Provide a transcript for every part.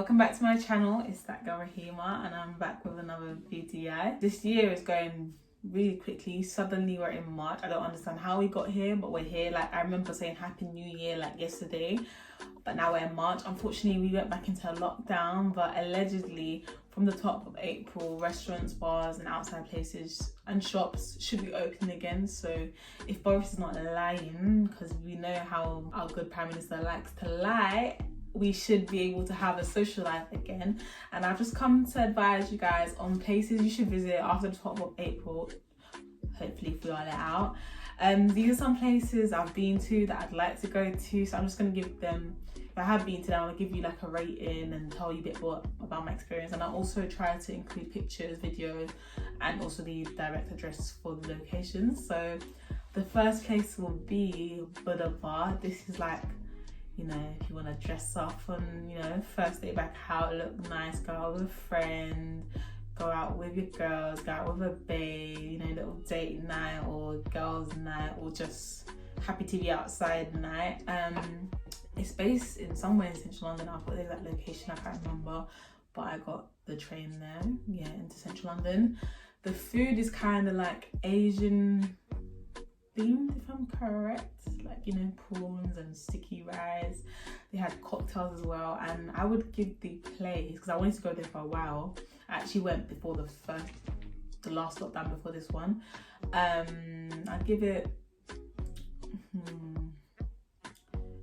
Welcome back to my channel. It's that girl Rahimaa and I'm back with another video. This year is going really quickly. Suddenly we're in March. I don't understand how we got here, but we're here. Like, I remember saying Happy New Year like yesterday, but now we're in March. Unfortunately, we went back into lockdown, but allegedly from the top of April, restaurants, bars and outside places and shops should be open again. So if Boris is not lying, because we know how our good Prime Minister likes to lie, we should be able to have a social life again. And I've just come to advise you guys on places you should visit after the top of April, hopefully if we are let out. These are some places I've been to that I'd like to go to, so I'm just going to give them, if I have been to them, I'll give you like a rating and tell you a bit more about my experience. And I'll also try to include pictures, videos and also the direct address for the locations. So the first place will be Boulevard. This is like, you know, if you want to dress up on, you know, first day back out, look nice, go out with a friend, go out with your girls, go out with a babe, you know, little date night or girls night or just happy to be outside night. It's based in somewhere in central London. I've got the exact location, I can't remember, but I got the train there, yeah, into central London. The food is kind of like Asian themed, if I'm correct, like, you know, prawns and sticky rice. They had cocktails as well, and I would give the place, because I wanted to go there for a while. I actually went before the last lockdown before this one. I'd give it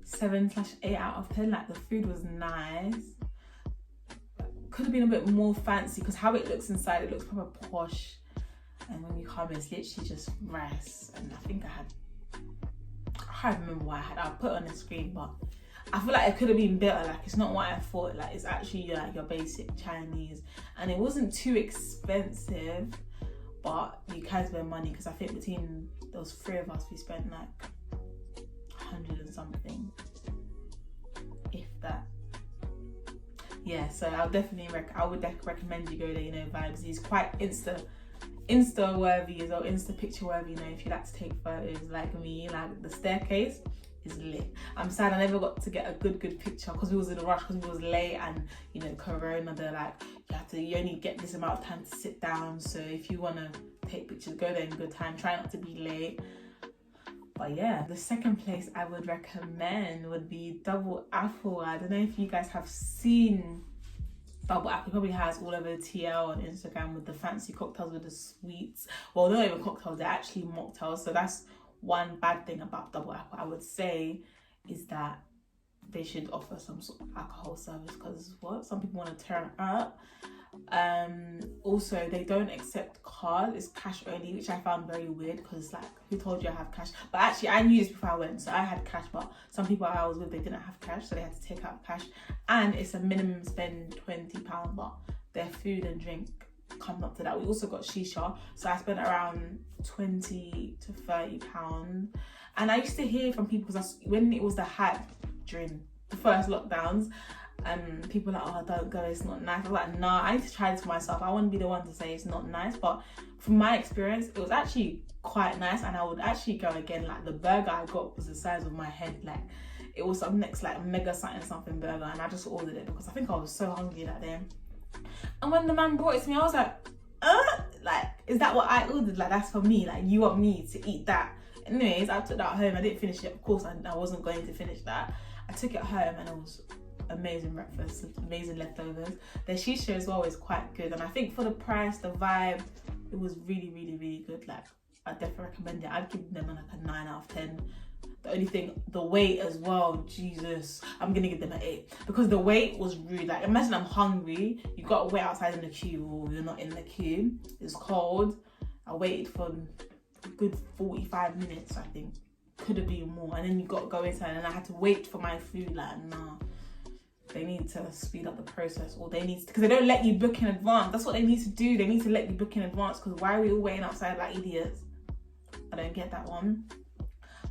7/8 out of 10. Like, the food was nice. Could have been a bit more fancy, because how it looks inside, it looks proper posh. And when you come, it's literally just rice. And I think I can't remember what I had. I'll put it on the screen, but I feel like it could have been better. Like, it's not what I thought. Like, it's actually like your basic Chinese. And it wasn't too expensive, but you can spend money, because I think between those three of us, we spent like 100 and something, if that. Yeah, so I would definitely recommend you go there, you know, vibes. He's quite Insta worthy as well, Insta picture worthy, you know, if you like to take photos like me. Like, the staircase is lit. I'm sad I never got to get a good picture because we was in a rush, because we was late, and you know, corona, they're like, you only get this amount of time to sit down. So if you want to take pictures, go there in good time, try not to be late. But yeah, the second place I would recommend would be Double Apple. I don't know if you guys have seen Double Apple. Probably has all over TL on Instagram with the fancy cocktails with the sweets. Well, they're not even cocktails, they're actually mocktails. So that's one bad thing about Double Apple, I would say, is that they should offer some sort of alcohol service, because some people want to turn up. Also, they don't accept cards, it's cash only, which I found very weird, because like, who told you I have cash? But actually, I knew this before I went, so I had cash, but some people I was with, they didn't have cash, so they had to take out cash. And it's a minimum spend £20, but their food and drink comes up to that. We also got shisha, so I spent around £20 to £30. And I used to hear from people, because when it was the hype during the first lockdowns, people were like, oh, don't go, it's not nice. I was like, nah, I need to try this for myself. I want to be the one to say it's not nice. But from my experience, it was actually quite nice, and I would actually go again. Like, the burger I got was the size of my head. Like, it was some next like mega something burger, and I just ordered it because I think I was so hungry that day. And when the man brought it to me, I was like, is that what I ordered? Like, that's for me, like, you want me to eat that? Anyways, I took that home. I didn't finish it, of course. I wasn't going to finish that. I took it home, and it was amazing breakfast, amazing leftovers. The shisha as well is quite good, and I think for the price, the vibe, it was really good. Like, I definitely recommend it. I'd give them like a 9 out of 10. The only thing, the wait as well, Jesus, I'm gonna give them an 8, because the wait was rude. Like, imagine I'm hungry, you gotta wait outside in the queue, or you're not in the queue, it's cold. I waited for a good 45 minutes, I think, could have been more, and then you got to go inside, and I had to wait for my food. Like, nah, they need to speed up the process, or they need to, because they don't let you book in advance. That's what they need to do. They need to let you book in advance, because why are we all waiting outside like idiots? I don't get that one.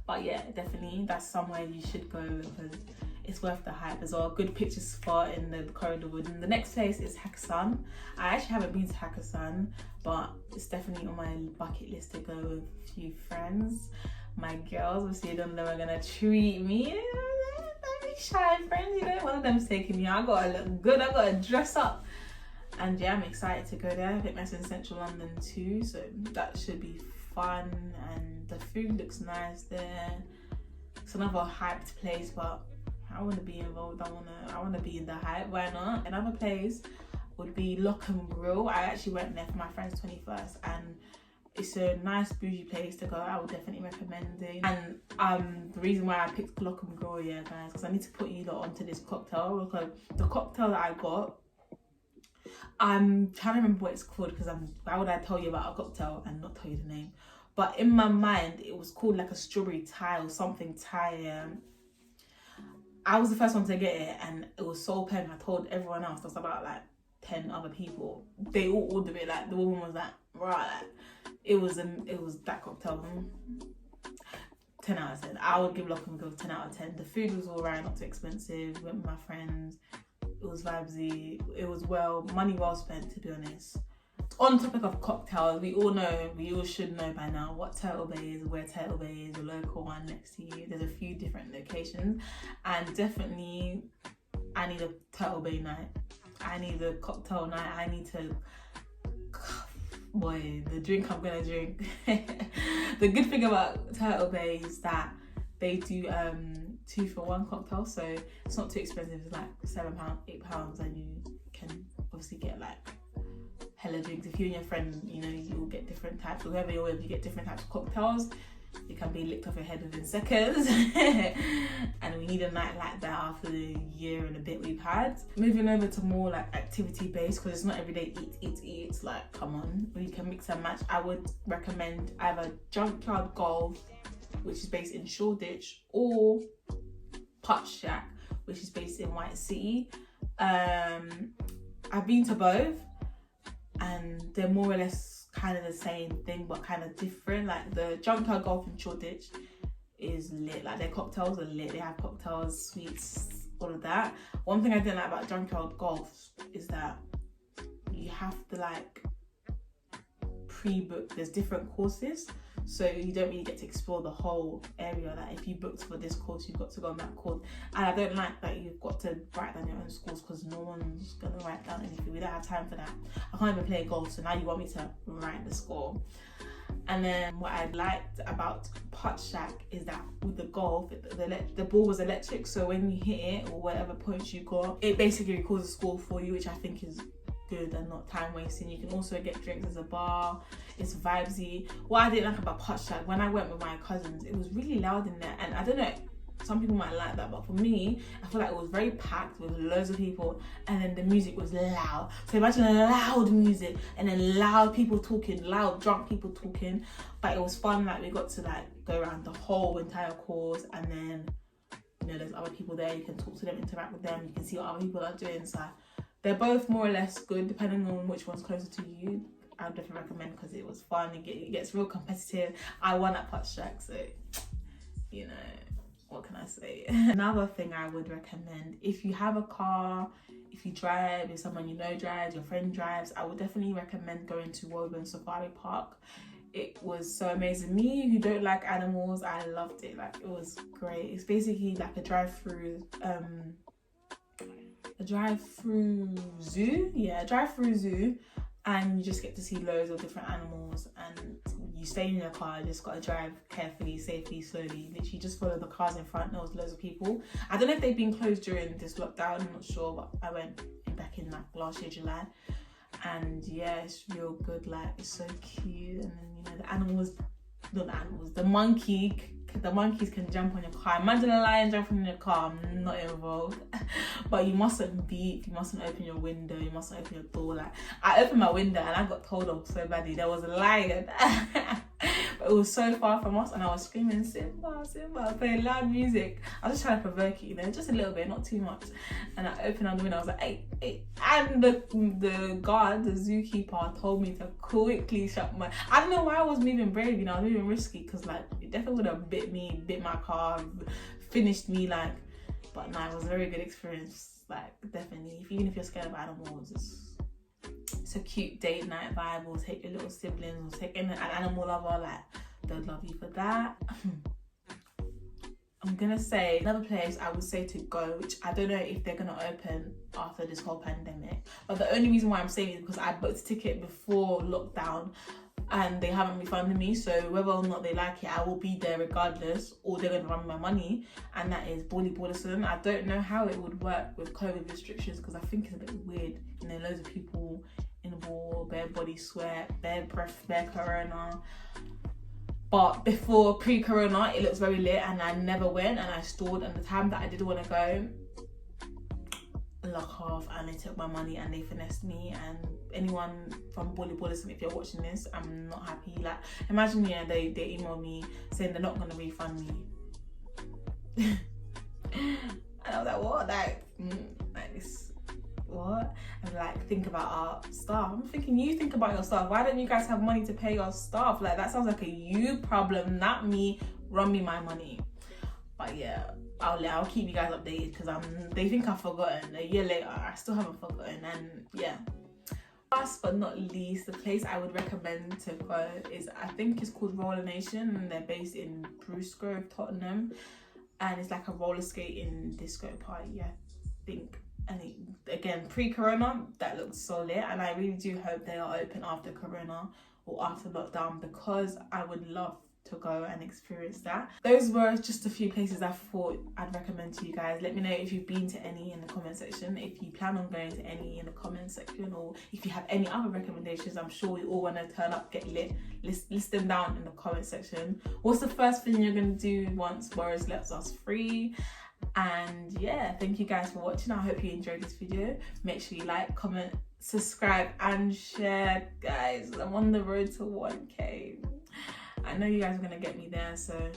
But yeah, definitely that's somewhere you should go, because it's worth the hype as well. Good picture spot in the corridor wood. And the next place is Hakkasan. I actually haven't been to Hakkasan, but it's definitely on my bucket list to go with a few friends. My girls, we'll see them, they're gonna treat me. shy friends, you know, one of them's taking me out. I gotta look good, I gotta dress up. And yeah, I'm excited to go there. I think that's in central London too, so that should be fun. And the food looks nice there. It's another hyped place, but I want to be involved. I want to be in the hype. Why not? Another place would be Lock and Grill. I actually went there for my friend's 21st, and it's a nice bougie place to go. I would definitely recommend it. And the reason why I picked Lock and Grill, yeah, guys, because I need to put you lot onto this cocktail. Because the cocktail that I got, I'm trying to remember what it's called, because why would I tell you about a cocktail and not tell you the name? But in my mind, it was called like a strawberry Thai or something Thai. I was the first one to get it, and it was so peng. I told everyone else. There was about like 10 other people. They all ordered it. Like the woman was like, right, like, it was that cocktail. 10 out of 10. I would give Lock and Grill 10 out of 10. The food was alright, not too expensive. Went with my friends. It was vibesy. It was money well spent, to be honest. On topic of cocktails, we all should know by now what Turtle Bay is, where Turtle Bay is, a local one next to you. There's a few different locations, and definitely I need a Turtle Bay night. I need a cocktail night. I need to, boy, the drink I'm gonna drink. The good thing about Turtle Bay is that they do 2-for-1 cocktail, so it's not too expensive. It's like £7, £8, and you can obviously get like hella drinks. If you and your friend, you know, you'll get different types, or whoever you're with, you get different types of cocktails. You can be licked off your head within seconds. And we need a night like that after the year and a bit we've had. Moving over to more like activity based, because it's not every day eat. It's like, come on, we can mix and match. I would recommend either Junkyard Golf, which is based in Shoreditch, or Putt Shack, which is based in White City. I've been to both, and they're more or less kind of the same thing, but kind of different. Like the Junkyard Golf in Shoreditch is lit. Like their cocktails are lit. They have cocktails, sweets, all of that. One thing I didn't like about Junkyard Golf is that you have to like pre-book. There's different courses, so you don't really get to explore the whole area. Like if you booked for this course, you've got to go on that course. And I don't like that you've got to write down your own scores, because no one's gonna write down anything. We don't have time for that. I can't even play golf, so now you want me to write the score. And then what I liked about Putt Shack is that with the golf, the ball was electric, so when you hit it or whatever points you got, it basically records a score for you, which I think is good and not time wasting. You can also get drinks as a bar. It's vibesy. What I didn't like about Putt Shack, when I went with my cousins, it was really loud in there, and I don't know, some people might like that, but for me, I feel like it was very packed with loads of people, and then the music was loud. So imagine a loud music and then loud people talking, loud drunk people talking. But it was fun. Like we got to like go around the whole entire course, and then, you know, there's other people there. You can talk to them, interact with them. You can see what other people are doing. So they're both more or less good, depending on which one's closer to you. I would definitely recommend, because it was fun. It gets real competitive. I won at Putt Shack, so you know, what can I say? Another thing I would recommend, if you have a car, if you drive, if someone you know drives, your friend drives, I would definitely recommend going to Woburn Safari Park. It was so amazing. Me, who don't like animals, I loved it. Like, it was great. It's basically like a drive-through zoo. Yeah, a drive-through zoo, and you just get to see loads of different animals, and you stay in your car. You just got to drive carefully, safely, slowly. Literally just follow the cars in front. There was loads of people. I don't know if they've been closed during this lockdown, I'm not sure, but I went back in like last year, July, and yeah, it's real good. Like, it's so cute. And then, you know, the monkeys can jump on your car. Imagine a lion jumping on your car. I'm not involved. But you mustn't beep, you mustn't open your window, you mustn't open your door. Like, I opened my window and I got told off so badly. There was a lion. But it was so far from us, and I was screaming, Simba, Simba, playing loud music. I was just trying to provoke it, you know, just a little bit, not too much. And I opened up the window, I was like, hey. And the guard, the zookeeper, told me to quickly shut my... I don't know why I was moving brave, you know, I was moving risky, because like, it definitely would have bit my car, finished me, like... But no, it was a very good experience. Like, definitely, even if you're scared of animals, it's a cute date night vibe. Or take your little siblings, or take in an animal lover. Like, they'll love you for that. I'm gonna say another place I would say to go, which I don't know if they're gonna open after this whole pandemic, but the only reason why I'm saying it is because I booked a ticket before lockdown and they haven't refunded me, so whether or not they like it, I will be there regardless, or they're gonna run me my money, and that is Borderson. I don't know how it would work with COVID restrictions because I think it's a bit weird, you know, loads of people in the wall, bare body sweat, bare breath, bare corona. But before, pre-corona, it looks very lit, and I never went, and I stalled, and the time that I did want to go, lock off, and they took my money and they finessed me. And anyone from Borderson, if you're watching this, I'm not happy. Like, imagine, yeah, they emailed me saying they're not going to refund me. And I was like, what? Like this, what? And like, think about our staff. I'm thinking, you think about your staff. Why don't you guys have money to pay your staff? Like, that sounds like a you problem, not me. Run me my money. But yeah, I'll keep you guys updated because they think I've forgotten. A year later, I still haven't forgotten. And yeah, last but not least, the place I would recommend to go is, I think it's called Roller Nation, and they're based in Bruce Grove, Tottenham, and it's like a roller skating disco party, I think. And again, pre-corona, that looks so lit, and I really do hope they are open after corona or after lockdown, because I would love to go and experience that. Those were just a few places I thought I'd recommend to you guys. Let me know if you've been to any in the comment section, if you plan on going to any in the comment section, or if you have any other recommendations. I'm sure we all want to turn up, get lit. List them down in the comment section. What's the first thing you're going to do once Boris lets us free? And yeah, thank you guys for watching. I hope you enjoyed this video. Make sure you like, comment, subscribe and share, guys. I'm on the road to 1K. I know you guys are going to get me there, so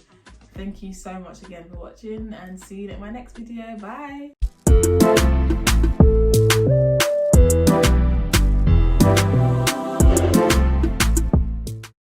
thank you so much again for watching, and see you in my next video. Bye.